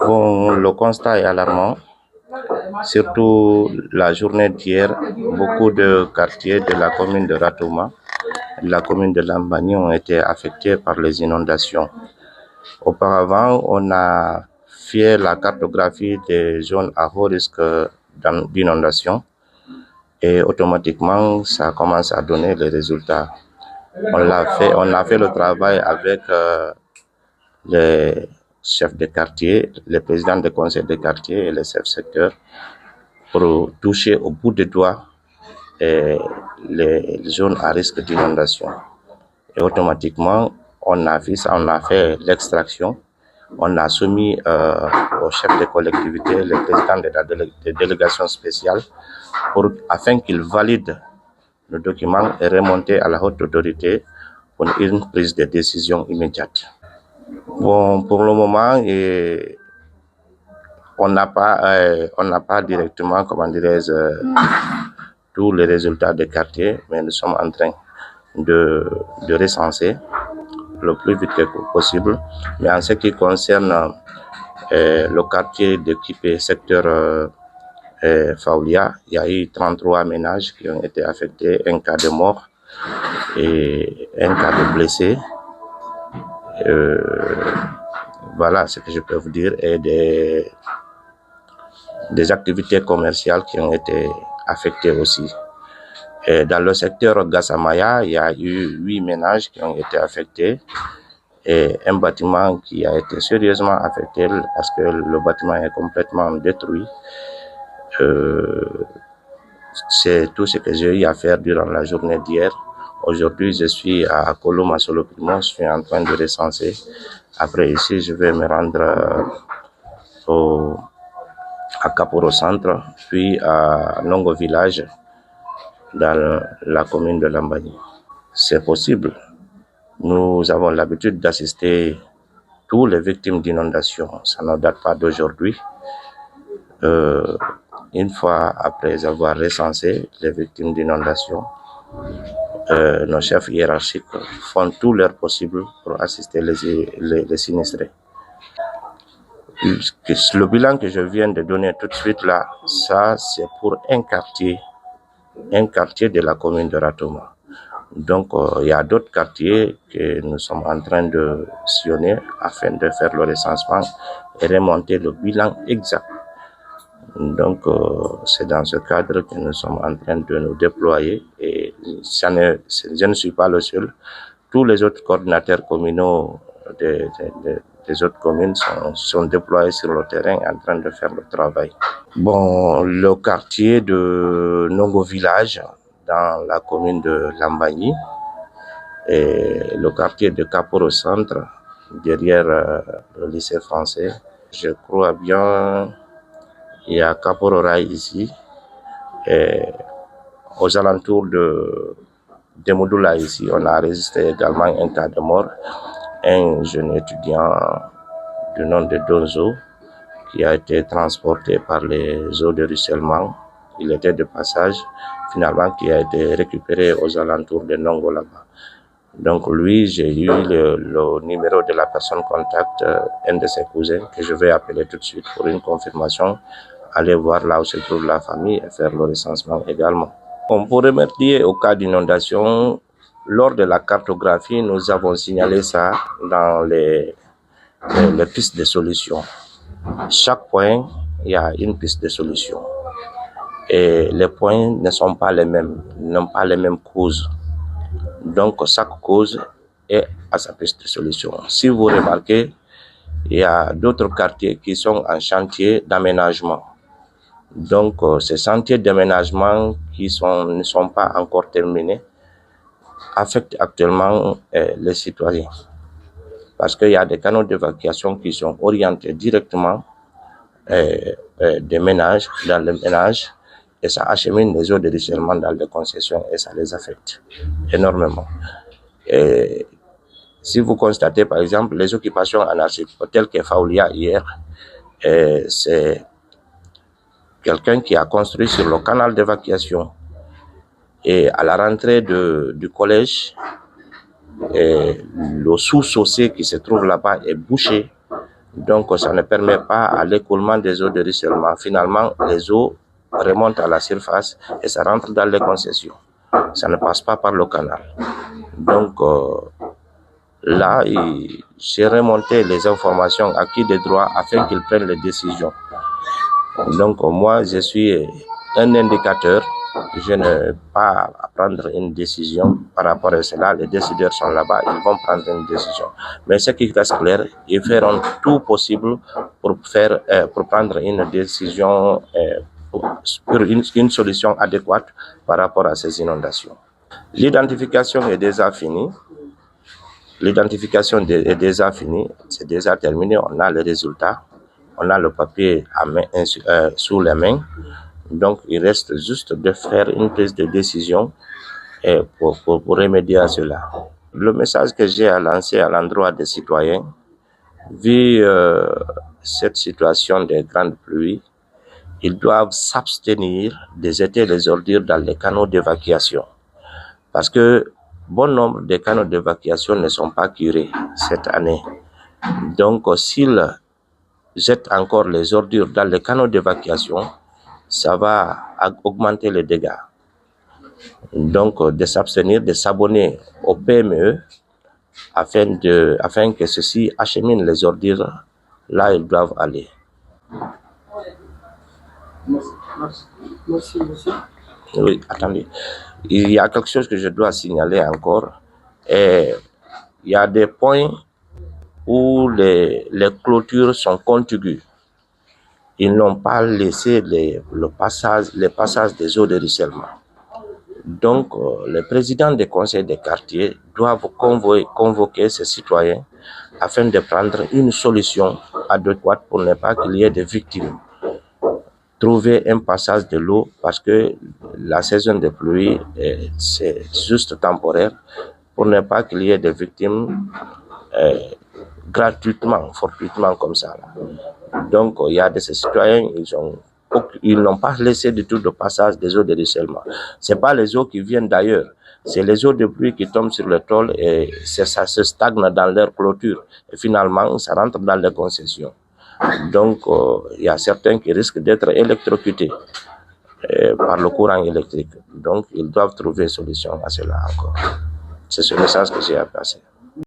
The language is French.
Bon, le constat est alarmant, surtout la journée d'hier. Beaucoup de quartiers de la commune de Ratouma, de la commune de Lambani ont été affectés par les inondations. Auparavant, on a fait la cartographie des zones à haut risque d'inondation et automatiquement, ça commence à donner les résultats. On a fait le travail avec les chefs de quartier, les présidents des conseils de quartier et les chefs secteurs pour toucher au bout des doigts les zones à risque d'inondation. Et automatiquement, on a fait l'extraction. On a soumis aux chefs de collectivité, les présidents des délégations spéciales, afin qu'ils valident le document et remonter à la haute autorité pour une prise de décision immédiate. Bon, pour le moment, on n'a pas directement, tous les résultats des quartiers, mais nous sommes en train de recenser le plus vite que possible. Mais en ce qui concerne le quartier de Kipé, secteur Faulia, il y a eu 33 ménages qui ont été affectés, un cas de mort et un cas de blessé. Voilà ce que je peux vous dire, et des activités commerciales qui ont été affectées aussi. Et dans le secteur Gassamaya, il y a eu 8 ménages qui ont été affectés et un bâtiment qui a été sérieusement affecté parce que le bâtiment est complètement détruit. C'est tout ce que j'ai eu à faire durant la journée d'hier. Aujourd'hui, je suis à Koloma Soloprimo, je suis en train de recenser. Après ici, je vais me rendre à Kaporo Centre, puis à Nongo Village, dans la commune de Lambani. C'est possible. Nous avons l'habitude d'assister toutes les victimes d'inondations. Ça ne date pas d'aujourd'hui. Une fois après avoir recensé les victimes d'inondations, nos chefs hiérarchiques font tout leur possible pour assister les sinistrés. Le bilan que je viens de donner tout de suite là, ça c'est pour un quartier de la commune de Ratouma. Donc il y a d'autres quartiers que nous sommes en train de sillonner afin de faire le recensement et remonter le bilan exact. Donc c'est dans ce cadre que nous sommes en train de nous déployer et je ne suis pas le seul. Tous les autres coordinateurs communaux des autres communes sont déployés sur le terrain en train de faire le travail. Bon, le quartier de Nongo Village, dans la commune de Lambani, et le quartier de Kaporo Centre, derrière le lycée français. Je crois bien, il y a Kaporo Rai ici, et aux alentours de Moudoula ici, on a enregistré également un cas de mort, un jeune étudiant du nom de Donzo, qui a été transporté par les eaux de ruissellement. Il était de passage, finalement, qui a été récupéré aux alentours de Nongo là-bas. Donc lui, j'ai eu le numéro de la personne contact, un de ses cousins, que je vais appeler tout de suite pour une confirmation, aller voir là où se trouve la famille et faire le recensement également. Pour remédier au cas d'inondation, lors de la cartographie, nous avons signalé ça dans les pistes de solutions. Chaque point, il y a une piste de solution. Et les points ne sont pas les mêmes, n'ont pas les mêmes causes. Donc, chaque cause est à sa piste de solution. Si vous remarquez, il y a d'autres quartiers qui sont en chantier d'aménagement. Donc, ces chantiers d'aménagement qui ne sont pas encore terminés affectent actuellement les citoyens. Parce qu'il y a des canaux d'évacuation qui sont orientés directement des ménages, dans les ménages, et ça achemine les eaux de ruissellement dans les concessions et ça les affecte énormément. Et si vous constatez par exemple les occupations anarchiques, telles que Faulia hier, c'est quelqu'un qui a construit sur le canal d'évacuation. Et à la rentrée du collège, le sous-chaussée qui se trouve là-bas est bouché Donc, ça ne permet pas à l'écoulement des eaux de ruissellement. Finalement, les eaux remontent à la surface et ça rentre dans les concessions. Ça ne passe pas par le canal. Donc, là, j'ai remonté les informations à qui des droits afin qu'ils prennent les décisions. Donc, moi, je suis un indicateur. Je n'ai pas à prendre une décision par rapport à cela. Les décideurs sont là-bas, ils vont prendre une décision. Mais ce qui reste clair, ils feront tout possible pour prendre une décision, pour une solution adéquate par rapport à ces inondations. L'identification est déjà finie. L'identification est déjà finie, c'est déjà terminé, on a les résultats, on a le papier sous les mains, donc il reste juste de faire une prise de décision pour remédier à cela. Le message que j'ai à lancer à l'endroit des citoyens, vu cette situation des grandes pluies, ils doivent s'abstenir de jeter les ordures dans les canaux d'évacuation, parce que bon nombre de canaux d'évacuation ne sont pas curés cette année. Donc, s'ils jettent encore les ordures dans les canaux d'évacuation, ça va augmenter les dégâts. Donc, de s'abstenir, de s'abonner au PME afin que ceux-ci acheminent les ordures là où ils doivent aller. Merci, monsieur. Oui, attendez. Il y a quelque chose que je dois signaler encore. Et il y a des points où les clôtures sont contiguës. Ils n'ont pas laissé les passages des eaux de ruissellement. Donc, les présidents des conseils des quartiers doivent convoquer ces citoyens afin de prendre une solution adéquate pour ne pas qu'il y ait de victimes. Trouver un passage de l'eau, parce que la saison de pluie, c'est juste temporaire, pour ne pas qu'il y ait de victimes gratuitement, fortuitement comme ça. Là. Donc, il y a des citoyens, ils n'ont pas laissé du tout de passage des eaux de ruissellement. Ce n'est pas les eaux qui viennent d'ailleurs, c'est les eaux de pluie qui tombent sur le tôle et ça se stagne dans leur clôture. Et finalement, ça rentre dans les concessions. Donc, il y a certains qui risquent d'être électrocutés par le courant électrique. Donc, ils doivent trouver une solution à cela encore. C'est ce message que j'ai à passer.